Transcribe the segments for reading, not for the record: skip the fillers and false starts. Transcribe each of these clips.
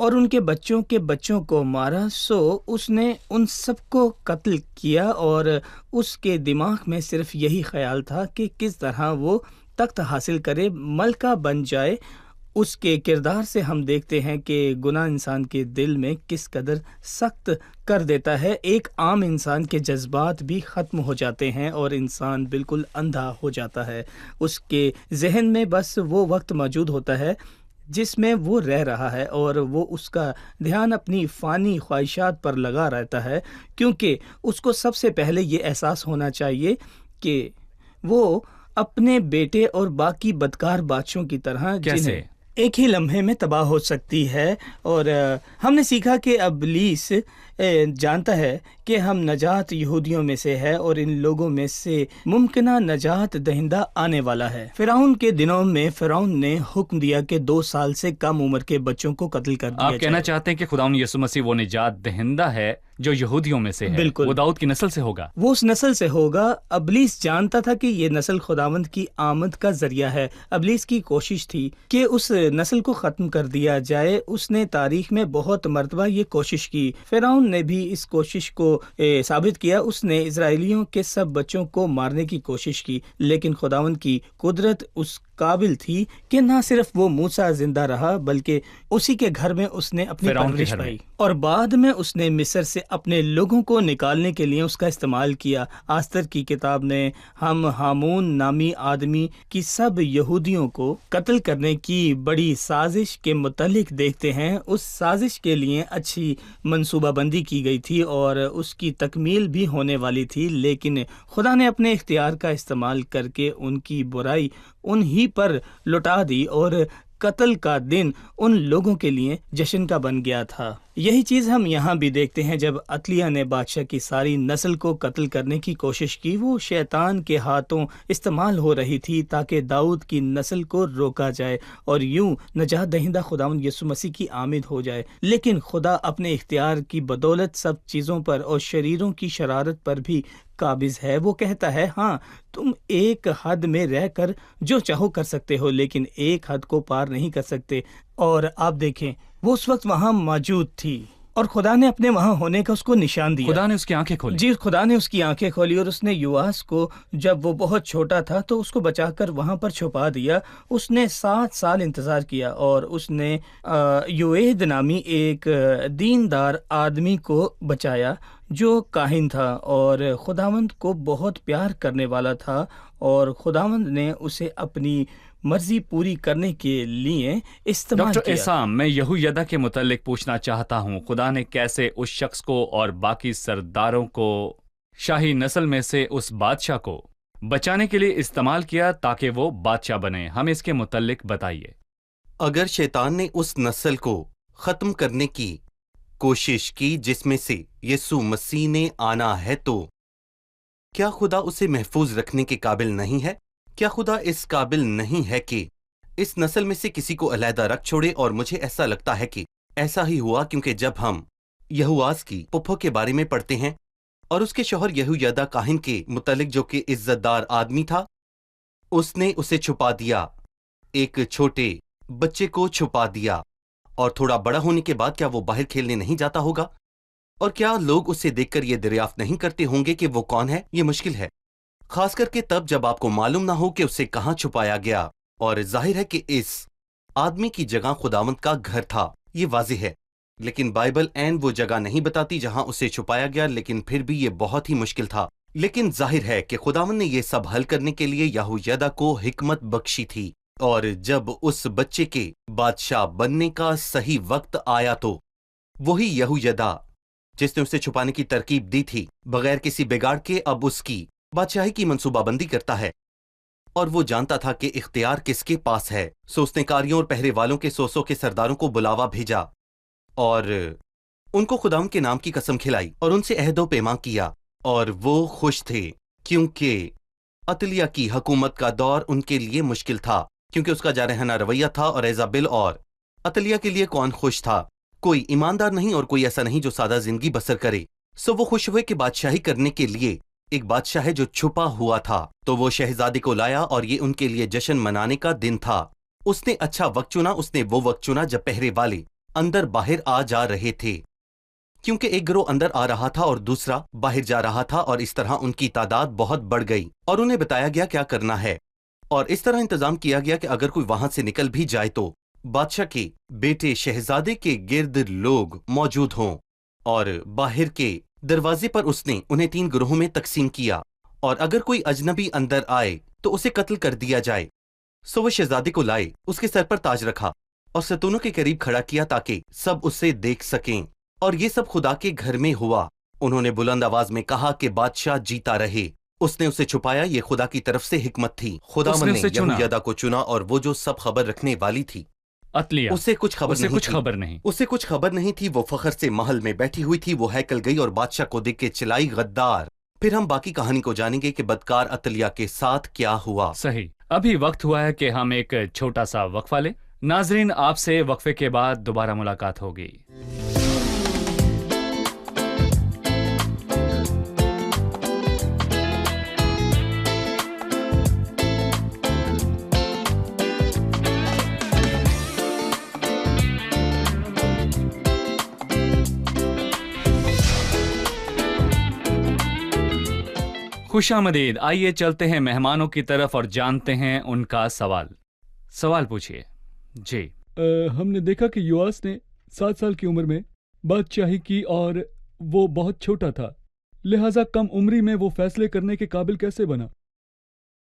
اور ان کے بچوں کو مارا، سو اس نے ان سب کو قتل کیا، اور اس کے دماغ میں صرف یہی خیال تھا کہ کس طرح وہ تخت حاصل کرے، ملکہ بن جائے۔ اس کے کردار سے ہم دیکھتے ہیں کہ گناہ انسان کے دل میں کس قدر سخت کر دیتا ہے۔ ایک عام انسان کے جذبات بھی ختم ہو جاتے ہیں اور انسان بالکل اندھا ہو جاتا ہے۔ اس کے ذہن میں بس وہ وقت موجود ہوتا ہے جس میں وہ رہ رہا ہے، اور وہ اس کا دھیان اپنی فانی خواہشات پر لگا رہتا ہے، کیونکہ اس کو سب سے پہلے یہ احساس ہونا چاہیے کہ وہ اپنے بیٹے اور باقی بدکار بادشاہوں کی طرح کیسے جنہیں ایک ہی لمحے میں تباہ ہو سکتی ہے۔ اور ہم نے سیکھا کہ ابلیس جانتا ہے کہ ہم نجات یہودیوں میں سے ہے اور ان لوگوں میں سے ممکنہ نجات دہندہ آنے والا ہے۔ فرعون کے دنوں میں فرعون نے حکم دیا کہ 2 سال سے کم عمر کے بچوں کو قتل کر دیا آپ کہنا چاہتے ہیں کہ خداوند یسوع مسیح وہ نجات دہندہ ہے جو یہودیوں میں سے ہے؟ بالکل، وہ داؤد کی نسل سے ہوگا۔ وہ اس نسل سے ہوگا۔ ابلیس جانتا تھا کہ یہ نسل خداوند کی آمد کا ذریعہ ہے۔ ابلیس کی کوشش تھی کہ اس نسل کو ختم کر دیا جائے۔ اس نے تاریخ میں بہت مرتبہ یہ کوشش کی۔ فرعون نے بھی اس کوشش کو ثابت کیا۔ اس نے اسرائیلیوں کے سب بچوں کو مارنے کی کوشش کی، لیکن خداوند کی قدرت اس قابل تھی کہ نہ صرف وہ موسیٰ زندہ رہا بلکہ اسی کے گھر میں اس نے اپنی پرورش پائی، اور بعد میں اس نے مصر سے اپنے لوگوں کو نکالنے کے لیے اس کا استعمال کیا۔ آستر کی کتاب نے ہم ہامون نامی آدمی کی سب یہودیوں کو قتل کرنے کی بڑی سازش کے متعلق دیکھتے ہیں۔ اس سازش کے لیے اچھی منصوبہ بندی کی گئی تھی اور اس کی تکمیل بھی ہونے والی تھی، لیکن خدا نے اپنے اختیار کا استعمال کر کے ان کی برائی انہی پر لٹا دی، اور قتل کا دن ان لوگوں کے لیے جشن کا بن گیا تھا۔ یہی چیز ہم یہاں بھی دیکھتے ہیں۔ جب عطلیہ نے بادشاہ کی ساری نسل کو قتل کرنے کی کوشش کی، وہ شیطان کے ہاتھوں استعمال ہو رہی تھی تاکہ داؤد کی نسل کو روکا جائے اور یوں نجات دہندہ خداوند یسوع مسیح کی آمد ہو جائے۔ لیکن خدا اپنے اختیار کی بدولت سب چیزوں پر اور شریروں کی شرارت پر بھی قابض ہے۔ وہ کہتا ہے، ہاں تم ایک حد میں رہ کر جو چاہو کر سکتے ہو، لیکن ایک حد کو پار نہیں کر سکتے۔ اور آپ دیکھیں، وہ اس وقت وہاں موجود تھی اور خدا نے اپنے وہاں ہونے کا اس کو نشان دیا۔ خدا نے اس کی آنکھیں کھولی۔ جی، خدا نے اس کی آنکھیں کھولی، اور اس نے یواس کو جب وہ بہت چھوٹا تھا تو اس کو بچا کر وہاں پر چھپا دیا۔ اس نے 7 سال انتظار کیا اور اس نے یوید نامی ایک دیندار آدمی کو بچایا جو کاہن تھا اور خداوند کو بہت پیار کرنے والا تھا، اور خداوند نے اسے اپنی مرضی پوری کرنے کے لیے استعمال ڈاکٹر کیا۔ احسام، میں یہویدا کے متعلق پوچھنا چاہتا ہوں، خدا نے کیسے اس شخص کو اور باقی سرداروں کو شاہی نسل میں سے اس بادشاہ کو بچانے کے لیے استعمال کیا تاکہ وہ بادشاہ بنے؟ ہمیں اس کے متعلق بتائیے۔ اگر شیطان نے اس نسل کو ختم کرنے کی کوشش کی جس میں سے یسوع مسیح نے آنا ہے، تو کیا خدا اسے محفوظ رکھنے کے قابل نہیں ہے؟ کیا خدا اس قابل نہیں ہے کہ اس نسل میں سے کسی کو علیحدہ رکھ چھوڑے؟ اور مجھے ایسا لگتا ہے کہ ایسا ہی ہوا، کیونکہ جب ہم یہواس کی پھپھو کے بارے میں پڑھتے ہیں اور اس کے شوہر یہویدا کاہن کے متعلق جو کہ عزت دار آدمی تھا، اس نے اسے چھپا دیا، ایک چھوٹے بچے کو چھپا دیا، اور تھوڑا بڑا ہونے کے بعد کیا وہ باہر کھیلنے نہیں جاتا ہوگا؟ اور کیا لوگ اسے دیکھ کر یہ دریافت نہیں کرتے ہوں گے کہ وہ کون ہے؟ یہ مشکل ہے، خاص کر کے تب جب آپ کو معلوم نہ ہو کہ اسے کہاں چھپایا گیا۔ اور ظاہر ہے کہ اس آدمی کی جگہ خداوند کا گھر تھا، یہ واضح ہے، لیکن بائبل عین وہ جگہ نہیں بتاتی جہاں اسے چھپایا گیا، لیکن پھر بھی یہ بہت ہی مشکل تھا۔ لیکن ظاہر ہے کہ خداوند نے یہ سب حل کرنے کے لیے یہویدا کو حکمت بخشی تھی، اور جب اس بچے کے بادشاہ بننے کا صحیح وقت آیا تو وہی یہویدا جس نے اسے چھپانے کی ترکیب دی تھی، بغیر کسی بگاڑ کے اب اس کی بادشاہی کی منصوبہ بندی کرتا ہے، اور وہ جانتا تھا کہ اختیار کس کے پاس ہے۔ سو اس نے کاریوں اور پہرے والوں کے 100 کے سرداروں کو بلاوا بھیجا اور ان کو خداوند کے نام کی قسم کھلائی اور ان سے عہد و پیمان کیا، اور وہ خوش تھے کیونکہ عطلیہ کی حکومت کا دور ان کے لیے مشکل تھا، کیونکہ اس کا جارحانہ رویہ تھا، اور ایزابل اور عطلیہ کے لیے کون خوش تھا؟ کوئی ایماندار نہیں، اور کوئی ایسا نہیں جو سادہ زندگی بسر کرے۔ سو وہ خوش ہوئے کہ بادشاہی کرنے کے لیے ایک بادشاہ ہے جو چھپا ہوا تھا، تو وہ شہزادے کو لایا، اور یہ ان کے لیے جشن منانے کا دن تھا۔ اس نے اچھا وقت چنا، اس نے وہ وقت چنا جب پہرے والے اندر باہر آ جا رہے تھے، کیونکہ ایک گروہ اندر آ رہا تھا اور دوسرا باہر جا رہا تھا، اور اس طرح ان کی تعداد بہت بڑھ گئی اور انہیں بتایا گیا کیا کرنا ہے، اور اس طرح انتظام کیا گیا کہ اگر کوئی وہاں سے نکل بھی جائے تو بادشاہ کے بیٹے شہزادے کے گرد لوگ موجود ہوں، اور باہر کے دروازے پر اس نے انہیں 3 گروہوں میں تقسیم کیا، اور اگر کوئی اجنبی اندر آئے تو اسے قتل کر دیا جائے۔ سو وہ شہزادے کو لائے، اس کے سر پر تاج رکھا اور ستونوں کے قریب کھڑا کیا تاکہ سب اسے دیکھ سکیں، اور یہ سب خدا کے گھر میں ہوا۔ انہوں نے بلند آواز میں کہا کہ بادشاہ جیتا رہے۔ اس نے اسے چھپایا، یہ خدا کی طرف سے حکمت تھی۔ خداوند نے یہویدا کو چنا، اور وہ جو سب خبر رکھنے والی تھی عطلیہ، اسے کچھ خبر نہیں، اسے کچھ خبر نہیں تھی۔ وہ فخر سے محل میں بیٹھی ہوئی تھی۔ وہ ہیکل گئی اور بادشاہ کو دیکھ کے چلائی، غدار۔ پھر ہم باقی کہانی کو جانیں گے کہ بدکار عطلیہ کے ساتھ کیا ہوا۔ صحیح، ابھی وقت ہوا ہے کہ ہم ایک چھوٹا سا وقفہ لیں۔ ناظرین، آپ سے وقفے کے بعد دوبارہ ملاقات ہوگی۔ خوش آمدید، آئیے چلتے ہیں مہمانوں کی طرف اور جانتے ہیں ان کا سوال پوچھیے۔ جی، ہم نے دیکھا کہ یواس نے 7 سال کی عمر میں بادشاہی کی اور وہ بہت چھوٹا تھا، لہٰذا کم عمری میں وہ فیصلے کرنے کے قابل کیسے بنا؟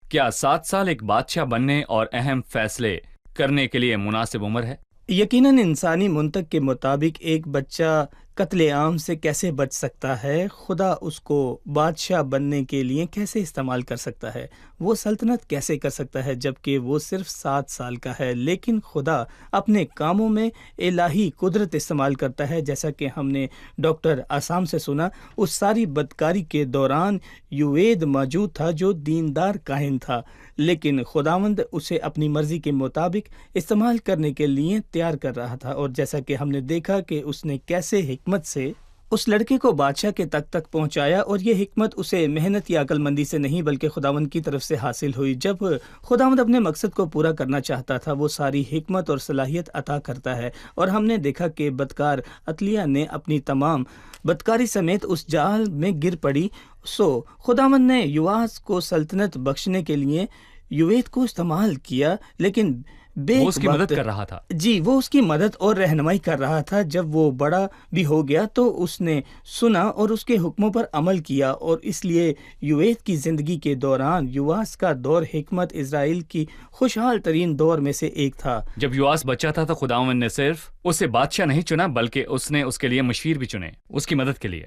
کیا 7 سال ایک بادشاہ بننے اور اہم فیصلے کرنے کے لیے مناسب عمر ہے؟ یقیناً انسانی منطق کے مطابق ایک بچہ قتل عام سے کیسے بچ سکتا ہے؟ خدا اس کو بادشاہ بننے کے لیے کیسے استعمال کر سکتا ہے؟ وہ سلطنت کیسے کر سکتا ہے جبکہ وہ صرف 7 سال کا ہے؟ لیکن خدا اپنے کاموں میں الہی قدرت استعمال کرتا ہے، جیسا کہ ہم نے ڈاکٹر آسام سے سنا۔ اس ساری بدکاری کے دوران یوید موجود تھا جو دیندار کاہن تھا، لیکن خداوند اسے اپنی مرضی کے مطابق استعمال کرنے کے لیے تیار کر رہا تھا، اور جیسا کہ ہم نے دیکھا کہ اس نے کیسے حکمت سے اس لڑکے کو بادشاہ کے تک پہنچایا، اور یہ حکمت اسے محنت یا عقل مندی سے نہیں بلکہ خداوند کی طرف سے حاصل ہوئی۔ جب خداوند اپنے مقصد کو پورا کرنا چاہتا تھا وہ ساری حکمت اور صلاحیت عطا کرتا ہے، اور ہم نے دیکھا کہ بدکار عطلیہ نے اپنی تمام بدکاری سمیت اس جال میں گر پڑی۔ سو خداوند نے یواس کو سلطنت بخشنے کے لیے یوید کو استعمال کیا، لیکن وہ اس کی مدد کر رہا تھا۔ جی، وہ اس کی مدد اور رہنمائی کر رہا تھا۔ جب وہ بڑا بھی ہو گیا تو اس نے سنا اور اس کے حکموں پر عمل کیا، اور اس لیے یوید کی زندگی کے دوران یواس کا دور حکمت اسرائیل کی خوشحال ترین دور میں سے ایک تھا۔ جب یواس بچہ تھا تو خداوند نے صرف اسے بادشاہ نہیں چنا بلکہ اس نے اس کے لیے مشیر بھی چنے، اس کی مدد کے لیے۔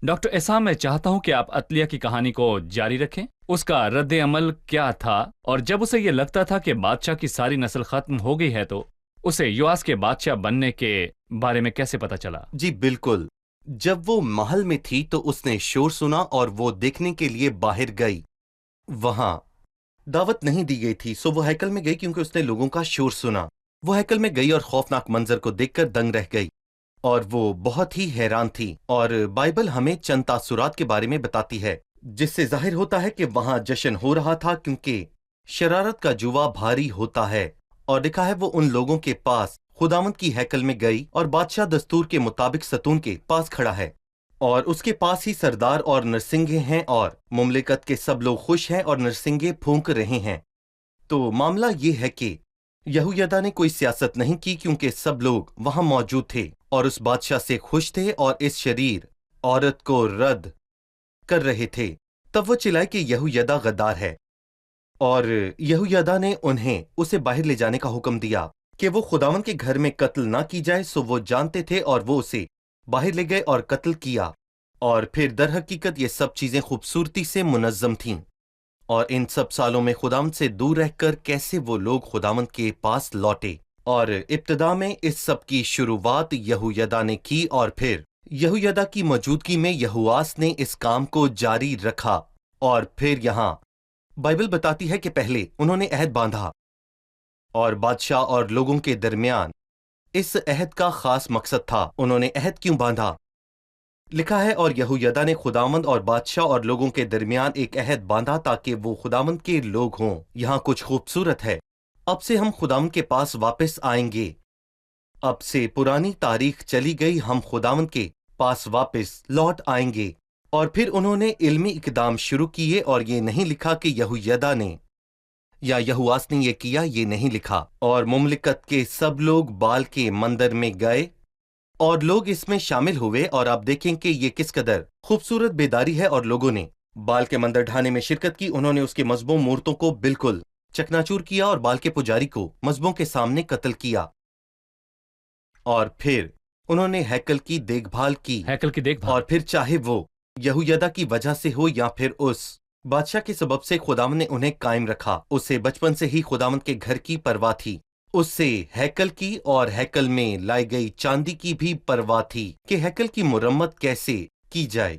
ڈاکٹر احسان، میں چاہتا ہوں کہ آپ عطلیہ کی کہانی کو جاری رکھیں۔ اس کا رد عمل کیا تھا، اور جب اسے یہ لگتا تھا کہ بادشاہ کی ساری نسل ختم ہو گئی ہے تو اسے یواس کے بادشاہ بننے کے بارے میں کیسے پتا چلا؟ جی بالکل، جب وہ محل میں تھی تو اس نے شور سنا اور وہ دیکھنے کے لیے باہر گئی۔ وہاں دعوت نہیں دی گئی تھی، سو وہ ہیکل میں گئی کیونکہ اس نے لوگوں کا شور سنا۔ وہ ہیکل میں گئی اور خوفناک منظر کو دیکھ کر دنگ رہ گئی، اور وہ بہت ہی حیران تھی۔ اور بائبل ہمیں چند تاثرات کے بارے میں بتاتی ہے جس سے ظاہر ہوتا ہے کہ وہاں جشن ہو رہا تھا، کیونکہ شرارت کا جوا بھاری ہوتا ہے۔ اور لکھا ہے وہ ان لوگوں کے پاس خداوند کی ہیکل میں گئی، اور بادشاہ دستور کے مطابق ستون کے پاس کھڑا ہے، اور اس کے پاس ہی سردار اور نرسنگے ہیں، اور مملکت کے سب لوگ خوش ہیں اور نرسنگے پھونک رہے ہیں۔ تو معاملہ یہ ہے کہ یہویدا نے کوئی سیاست نہیں کی، کیونکہ سب لوگ وہاں موجود تھے اور اس بادشاہ سے خوش تھے اور اس شریر عورت کو رد کر رہے تھے۔ تب وہ چلائے کہ یہویدا غدار ہے، اور یہویدا نے انہیں اسے باہر لے جانے کا حکم دیا کہ وہ خداوند کے گھر میں قتل نہ کی جائے۔ سو وہ جانتے تھے اور وہ اسے باہر لے گئے اور قتل کیا۔ اور پھر در حقیقت یہ سب چیزیں خوبصورتی سے منظم تھیں، اور ان سب سالوں میں خداوند سے دور رہ کر کیسے وہ لوگ خداوند کے پاس لوٹے۔ اور ابتدا میں اس سب کی شروعات یہویدا نے کی، اور پھر یہویدا کی موجودگی میں یہواس نے اس کام کو جاری رکھا۔ اور پھر یہاں بائبل بتاتی ہے کہ پہلے انہوں نے عہد باندھا، اور بادشاہ اور لوگوں کے درمیان اس عہد کا خاص مقصد تھا۔ انہوں نے عہد کیوں باندھا؟ لکھا ہے اور یہویدا نے خداوند اور بادشاہ اور لوگوں کے درمیان ایک عہد باندھا تاکہ وہ خداوند کے لوگ ہوں۔ یہاں کچھ خوبصورت ہے۔ اب سے ہم خداوند کے پاس واپس آئیں گے، اب سے پرانی تاریخ چلی گئی، ہم خداوند کے پاس واپس لوٹ آئیں گے۔ اور پھر انہوں نے علمی اقدام شروع کیے، اور یہ نہیں لکھا کہ یہویدا نے یا یہواس نے یہ کیا، یہ نہیں لکھا۔ اور مملکت کے سب لوگ بال کے مندر میں گئے اور لوگ اس میں شامل ہوئے، اور آپ دیکھیں کہ یہ کس قدر خوبصورت بیداری ہے۔ اور لوگوں نے بال کے مندر ڈھانے میں شرکت کی، انہوں نے اس کے مذبوں مورتوں کو بالکل چکناچور کیا اور بال کے پجاری کو مذبوں کے سامنے قتل کیا۔ اور پھر انہوں نے ہیکل کی دیکھ بھال کی، ہیکل کی دیکھ بھال، اور پھر چاہے وہ یہویدا کی وجہ سے ہو یا پھر اس بادشاہ کے سبب سے، خداوند نے انہیں قائم رکھا۔ اسے بچپن سے ہی خداوند کے گھر کی پرواہ تھی، اس سے ہیکل کی اور ہیکل میں لائی گئی چاندی کی بھی پرواہ تھی کہ ہیکل کی مرمت کیسے کی جائے۔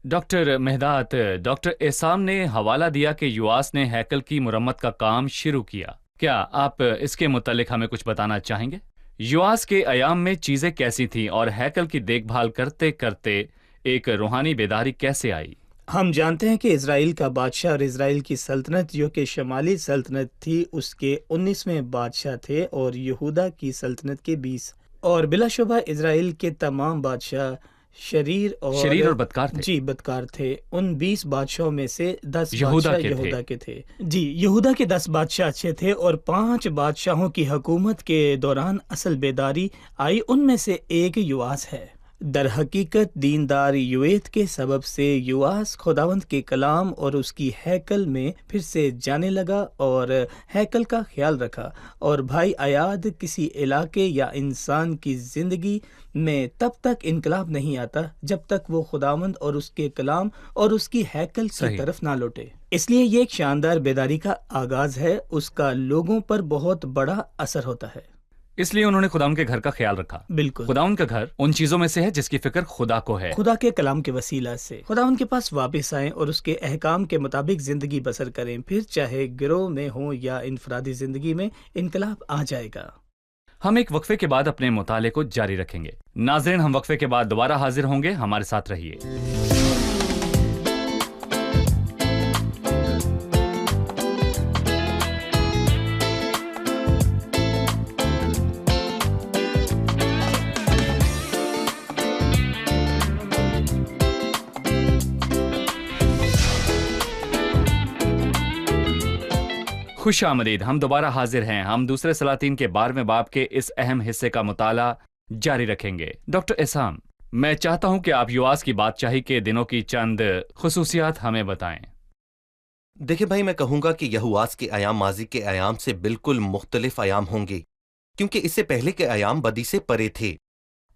ڈاکٹر مہداد، ڈاکٹر احسام نے حوالہ دیا کہ یواس نے ہیکل کی مرمت کا کام شروع کیا۔ کیا آپ اس کے متعلق ہمیں کچھ بتانا چاہیں گے؟ یواس کے ایام میں چیزیں کیسی تھیں اور ہیکل کی دیکھ بھال کرتے کرتے ایک روحانی بیداری کیسے آئی؟ ہم جانتے ہیں کہ اسرائیل کا بادشاہ اور اسرائیل کی سلطنت جو کہ شمالی سلطنت تھی، اس کے 19ویں بادشاہ تھے، اور یہودا کی سلطنت کے 20۔ اور بلا شبہ اسرائیل کے تمام بادشاہ شریر اور بدکار تھے۔ جی بدکار تھے۔ ان 20 بادشاہوں میں سے 10 یہودا بادشاہ کے یہودا کے تھے۔ جی یہودا کے 10 بادشاہ اچھے تھے، اور 5 بادشاہوں کی حکومت کے دوران اصل بیداری آئی، ان میں سے ایک یواس ہے۔ در حقیقت دیندار یویت کے سبب سے یواس خداوند کے کلام اور اس کی ہیکل میں پھر سے جانے لگا اور ہیکل کا خیال رکھا۔ اور بھائی ایاد، کسی علاقے یا انسان کی زندگی میں تب تک انقلاب نہیں آتا جب تک وہ خداوند اور اس کے کلام اور اس کی ہیکل کی طرف نہ لوٹے۔ اس لیے یہ ایک شاندار بیداری کا آغاز ہے، اس کا لوگوں پر بہت بڑا اثر ہوتا ہے۔ اس لیے انہوں نے خداوند کے گھر کا خیال رکھا۔ بالکل، خداوند کا گھر ان چیزوں میں سے ہے جس کی فکر خدا کو ہے۔ خدا کے کلام کے وسیلہ سے خداوند کے پاس واپس آئیں اور اس کے احکام کے مطابق زندگی بسر کریں، پھر چاہے گروہ میں ہوں یا انفرادی زندگی میں انقلاب آ جائے گا۔ ہم ایک وقفے کے بعد اپنے مطالعے کو جاری رکھیں گے۔ ناظرین، ہم وقفے کے بعد دوبارہ حاضر ہوں گے، ہمارے ساتھ رہیے۔ خوش آمدید، ہم دوبارہ حاضر ہیں۔ ہم دوسرے سلاطین کے 12ویں باب کے اس اہم حصے کا مطالعہ جاری رکھیں گے۔ ڈاکٹر احسام، میں چاہتا ہوں کہ آپ یواس کی بادشاہی کے دنوں کی چند خصوصیات ہمیں بتائیں۔ دیکھیں بھائی، میں کہوں گا کہ یہواس کے ایام ماضی کے ایام سے بالکل مختلف ایام ہوں گے، کیونکہ اس سے پہلے کے ایام بدی سے پرے تھے،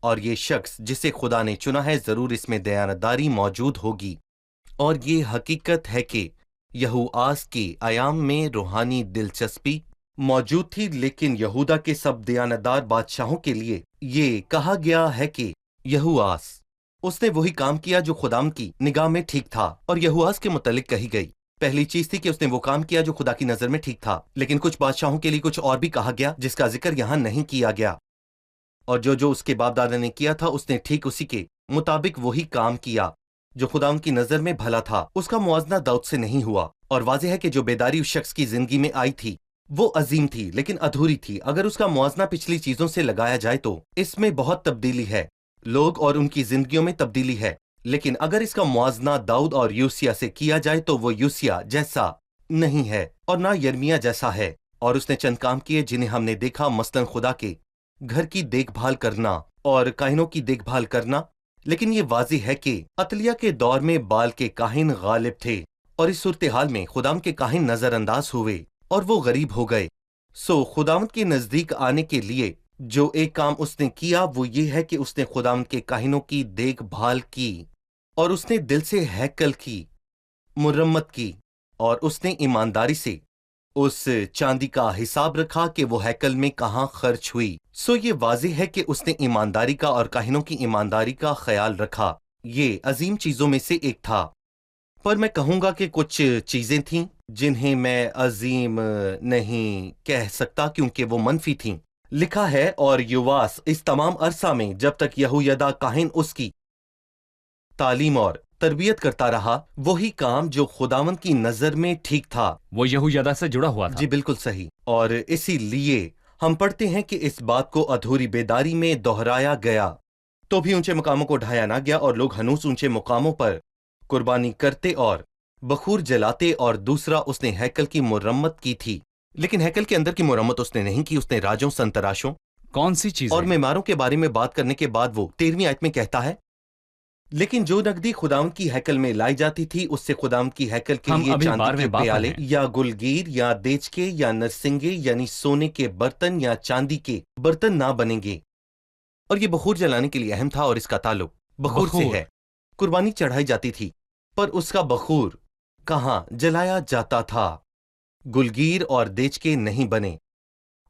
اور یہ شخص جسے خدا نے چنا ہے ضرور اس میں دیانتداری موجود ہوگی۔ اور یہ حقیقت ہے کہ یہواس کے ایام میں روحانی دلچسپی موجود تھی، لیکن یہودا کے سب دیانتدار بادشاہوں کے لیے یہ کہا گیا ہے کہ یہواس اس نے وہی کام کیا جو خداوند کی نگاہ میں ٹھیک تھا۔ اور یہواس کے متعلق کہی گئی پہلی چیز تھی کہ اس نے وہ کام کیا جو خدا کی نظر میں ٹھیک تھا، لیکن کچھ بادشاہوں کے لیے کچھ اور بھی کہا گیا جس کا ذکر یہاں نہیں کیا گیا۔ اور جو اس کے باپ دادا نے کیا تھا، اس نے ٹھیک اسی کے مطابق وہی کام کیا جو خداوند کی نظر میں بھلا تھا۔ اس کا موازنہ داؤد سے نہیں ہوا، اور واضح ہے کہ جو بیداری اس شخص کی زندگی میں آئی تھی وہ عظیم تھی، لیکن ادھوری تھی۔ اگر اس کا موازنہ پچھلی چیزوں سے لگایا جائے تو اس میں بہت تبدیلی ہے، لوگ اور ان کی زندگیوں میں تبدیلی ہے، لیکن اگر اس کا موازنہ داؤد اور یوسیہ سے کیا جائے تو وہ یوسیہ جیسا نہیں ہے اور نہ یرمیہ جیسا ہے۔ اور اس نے چند کام کیے جنہیں ہم نے دیکھا، مثلاً خدا کے گھر کی دیکھ بھال کرنا اور کاہنوں کی دیکھ بھال کرنا۔ لیکن یہ واضح ہے کہ عطلیہ کے دور میں بال کے کاہن غالب تھے، اور اس صورتحال میں خداوند کے کاہن نظر انداز ہوئے اور وہ غریب ہو گئے۔ خداوند کے نزدیک آنے کے لیے جو ایک کام اس نے کیا وہ یہ ہے کہ اس نے خداوند کے کاہنوں کی دیکھ بھال کی، اور اس نے دل سے ہیکل کی مرمت کی، اور اس نے ایمانداری سے اس چاندی کا حساب رکھا کہ وہ ہیکل میں کہاں خرچ ہوئی۔ یہ واضح ہے کہ اس نے ایمانداری کا اور کاہنوں کی ایمانداری کا خیال رکھا۔ یہ عظیم چیزوں میں سے ایک تھا، پر میں کہوں گا کہ کچھ چیزیں تھیں جنہیں میں عظیم نہیں کہہ سکتا کیونکہ وہ منفی تھیں۔ لکھا ہے، اور یواس اس تمام عرصہ میں جب تک یہویدا کاہن اس کی تعلیم اور تربیت کرتا رہا، وہی کام جو خداوند کی نظر میں ٹھیک تھا۔ وہ یہویدا سے جڑا ہوا تھا۔ جی بالکل صحیح، اور اسی لیے ہم پڑھتے ہیں کہ اس بات کو ادھوری بیداری میں دہرایا گیا، تو بھی اونچے مقاموں کو ڈھایا نہ گیا، اور لوگ ہنوز اونچے مقاموں پر قربانی کرتے اور بخور جلاتے، اور دوسرا اس نے ہیکل کی مرمت کی تھی، لیکن ہیکل کے اندر کی مرمت اس نے نہیں کی، اس نے راجوں، سنتراشوں کون سی چیز اور معماروں کے بارے میں بات کرنے کے بعد وہ 13ویں آیت میں کہتا ہے، لیکن جو نقدی خداوند کی ہیکل میں لائی جاتی تھی اس سے خداوند کی ہیکل کے ہم لیے ابھی چاندی 12ویں کے باب پر پیالے ہیں۔ یا گلگیر یا دیچکے یا نرسنگے یعنی سونے کے برتن یا چاندی کے برتن نہ بنیں گے۔ اور یہ بخور جلانے کے لیے اہم تھا، اور اس کا تعلق بخور سے ہے۔ قربانی چڑھائی جاتی تھی، پر اس کا بخور کہاں جلایا جاتا تھا؟ گلگیر اور دیچکے نہیں بنے،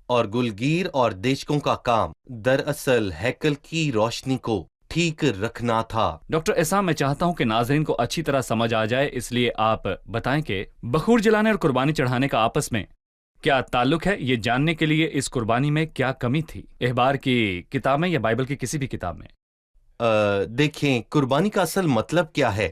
اور گلگیر اور دیچکوں کا کام دراصل ہیکل کی روشنی کو ٹھیک رکھنا تھا۔ ڈاکٹر احسان، میں چاہتا ہوں کہ ناظرین کو اچھی طرح سمجھ آ جائے، اس لیے آپ بتائیں کہ بخور جلانے اور قربانی چڑھانے کا آپس میں کیا تعلق ہے، یہ جاننے کے لیے اس قربانی میں کیا کمی تھی، احبار کی کتاب میں یا بائبل کی کسی بھی کتاب میں؟ دیکھیں، قربانی کا اصل مطلب کیا ہے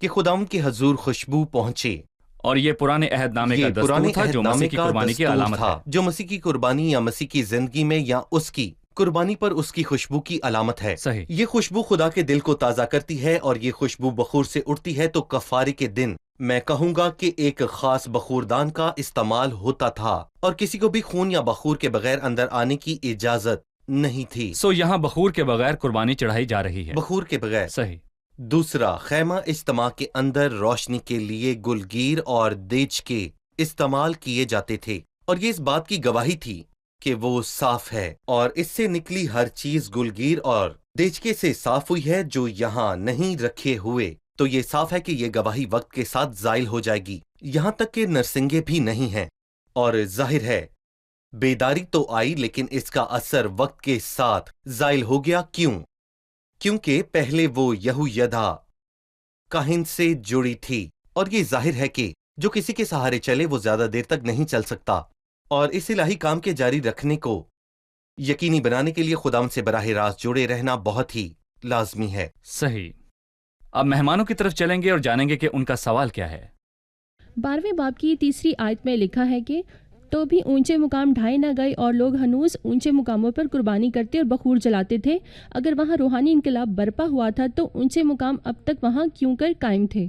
کہ خداوند کے حضور خوشبو پہنچے۔ اور یہ پرانے عہد نامے کا یہ دستور پرانے تھا جو عہد نامے مسیح کی کا قربانی کی دستور علامت تھا، ہے۔ جو مسیح کی قربانی یا مسیح کی زندگی میں یا اس کی قربانی پر اس کی خوشبو کی علامت ہے۔ صحیح۔ یہ خوشبو خدا کے دل کو تازہ کرتی ہے، اور یہ خوشبو بخور سے اٹھتی ہے، تو کفارے کے دن میں کہوں گا کہ ایک خاص بخوردان کا استعمال ہوتا تھا، اور کسی کو بھی خون یا بخور کے بغیر اندر آنے کی اجازت نہیں تھی۔ یہاں بخور کے بغیر قربانی چڑھائی جا رہی ہے۔ بخور کے بغیر۔ صحیح۔ دوسرا، خیمہ اجتماع کے اندر روشنی کے لیے گلگیر اور دیچکے استعمال کیے جاتے تھے، اور یہ اس بات کی گواہی تھی کہ وہ صاف ہے، اور اس سے نکلی ہر چیز گلگیر اور دیچکے سے صاف ہوئی ہے جو یہاں نہیں رکھے ہوئے، تو یہ صاف ہے کہ یہ گواہی وقت کے ساتھ زائل ہو جائے گی، یہاں تک کہ نرسنگے بھی نہیں ہیں۔ اور ظاہر ہے بیداری تو آئی، لیکن اس کا اثر وقت کے ساتھ زائل ہو گیا۔ کیونکہ پہلے وہ یہویدا کاہن سے جڑی تھی، اور یہ ظاہر ہے کہ جو کسی کے سہارے چلے وہ زیادہ دیر تک نہیں چل سکتا، اور اس الہی کام کے جاری رکھنے کو یقینی بنانے کے لیے خداوند سے براہ راست جڑے رہنا بہت ہی لازمی ہے۔ صحیح۔ اب مہمانوں کی طرف چلیں گے اور جانیں گے کہ ان کا سوال کیا ہے۔ 12ویں باب کی 3 آیت میں لکھا ہے کہ تو بھی اونچے مقام ڈھائے نہ گئے، اور لوگ ہنوز اونچے مقاموں پر قربانی کرتے اور بخور جلاتے تھے۔ اگر وہاں روحانی انقلاب برپا ہوا تھا تو اونچے مقام اب تک وہاں کیوں کر قائم تھے؟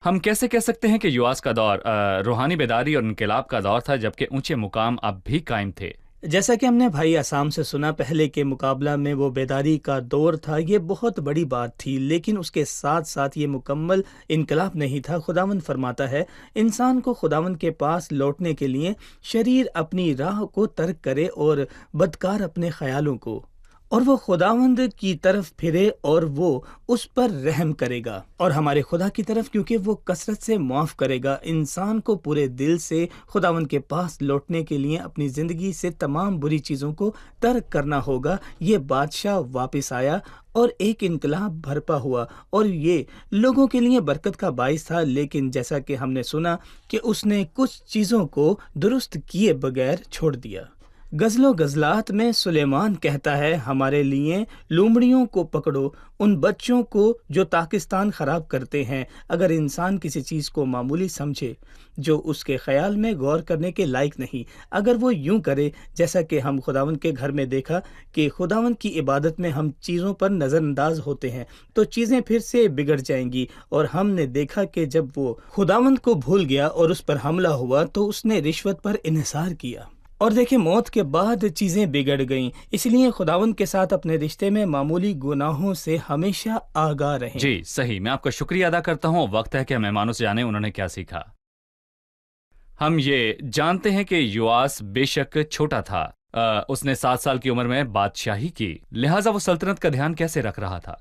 ہم کیسے کہہ سکتے ہیں کہ یواس کا دور روحانی بیداری اور انقلاب کا دور تھا جبکہ اونچے مقام اب بھی قائم تھے؟ جیسا کہ ہم نے بھائی اسام سے سنا، پہلے کے مقابلہ میں وہ بیداری کا دور تھا، یہ بہت بڑی بات تھی، لیکن اس کے ساتھ ساتھ یہ مکمل انقلاب نہیں تھا۔ خداوند فرماتا ہے انسان کو خداوند کے پاس لوٹنے کے لیے شریر اپنی راہ کو ترک کرے اور بدکار اپنے خیالوں کو، اور وہ خداوند کی طرف پھرے اور وہ اس پر رحم کرے گا، اور ہمارے خدا کی طرف، کیونکہ وہ کثرت سے معاف کرے گا۔ انسان کو پورے دل سے خداوند کے پاس لوٹنے کے لیے اپنی زندگی سے تمام بری چیزوں کو ترک کرنا ہوگا۔ یہ بادشاہ واپس آیا اور ایک انقلاب برپا ہوا، اور یہ لوگوں کے لیے برکت کا باعث تھا، لیکن جیسا کہ ہم نے سنا کہ اس نے کچھ چیزوں کو درست کیے بغیر چھوڑ دیا۔ غزل و غزلات میں سلیمان کہتا ہے ہمارے لیے لومڑیوں کو پکڑو، ان بچوں کو جو پاکستان خراب کرتے ہیں۔ اگر انسان کسی چیز کو معمولی سمجھے جو اس کے خیال میں غور کرنے کے لائق نہیں، اگر وہ یوں کرے جیسا کہ ہم خداوند کے گھر میں دیکھا کہ خداوند کی عبادت میں ہم چیزوں پر نظر انداز ہوتے ہیں تو چیزیں پھر سے بگڑ جائیں گی، اور ہم نے دیکھا کہ جب وہ خداوند کو بھول گیا اور اس پر حملہ ہوا تو اس نے رشوت پر انحصار کیا، اور دیکھیں موت کے بعد چیزیں بگڑ گئیں۔ اس لیے خداوند کے ساتھ اپنے رشتے میں معمولی گناہوں سے ہمیشہ آگاہ رہیں۔ جی صحیح، میں آپ کا شکریہ ادا کرتا ہوں۔ وقت ہے کہ ہم مہمانوں سے جانیں انہوں نے کیا سیکھا۔ ہم یہ جانتے ہیں کہ یواس بے شک چھوٹا تھا، اس نے 7 سال کی عمر میں بادشاہی کی، لہٰذا وہ سلطنت کا دھیان کیسے رکھ رہا تھا؟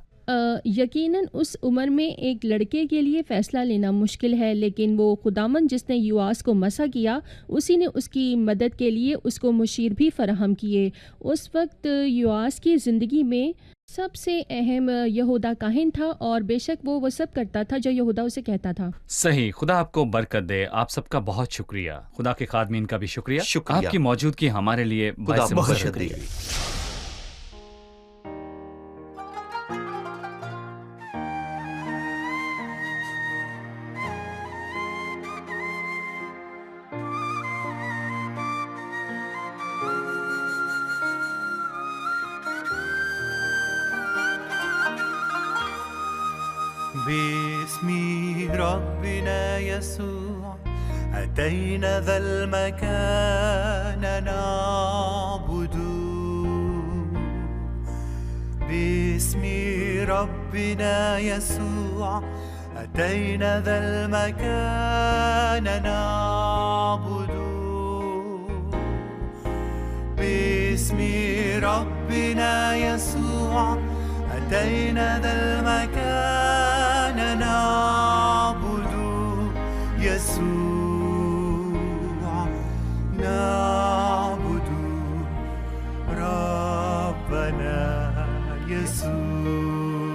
یقیناً اس عمر میں ایک لڑکے کے لیے فیصلہ لینا مشکل ہے، لیکن وہ خداوند جس نے یواس کو مسح کیا اسی نے اس کی مدد کے لیے اس کو مشیر بھی فراہم کیے۔ اس وقت یواس کی زندگی میں سب سے اہم یہودا کاہن تھا، اور بے شک وہ سب کرتا تھا جو یہودا اسے کہتا تھا۔ صحیح، خدا آپ کو برکت دے۔ آپ سب کا بہت شکریہ، خدا کے خادمین کا بھی شکریہ۔ شکریہ، آپ کی موجودگی ہمارے لیے باعث بہت مسرت شکریہ۔ ہوئی۔ باسم ربنا يسوع أتينا ذا المكان نعبد. باسم ربنا يسوع أتينا ذا المكان نعبد. باسم ربنا يسوع أتينا ذا المكان نعبد. يسوع نعبد ربنا يسوع.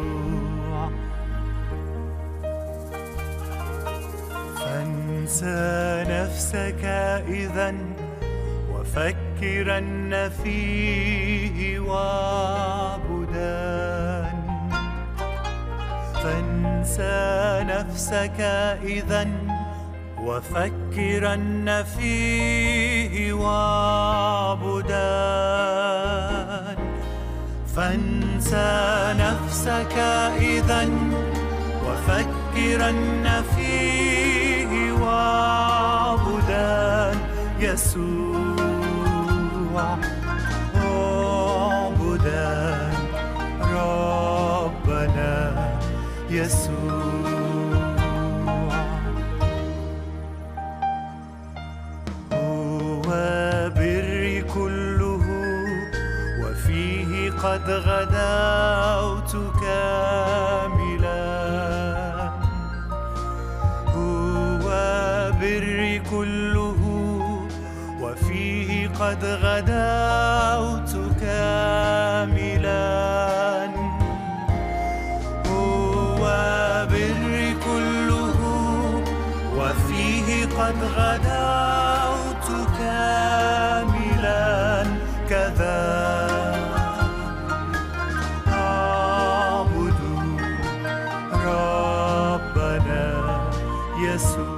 فانسى نفسك إذن وفكرن فيه واعبدن. فانسى نفسك إذن وفكرن فيه واعبدن. فانسى نفسك إذن وفكرن فيه واعبدن. يسوع اعبدن ربنا يسوع. هو بري كله وفيه قد غدوت كاملا. هو بري كله وفيه قد غدوت كاملا. هو بري كله وفيه قد غدوت كاملا. كذا أعبد ربنا يسوع.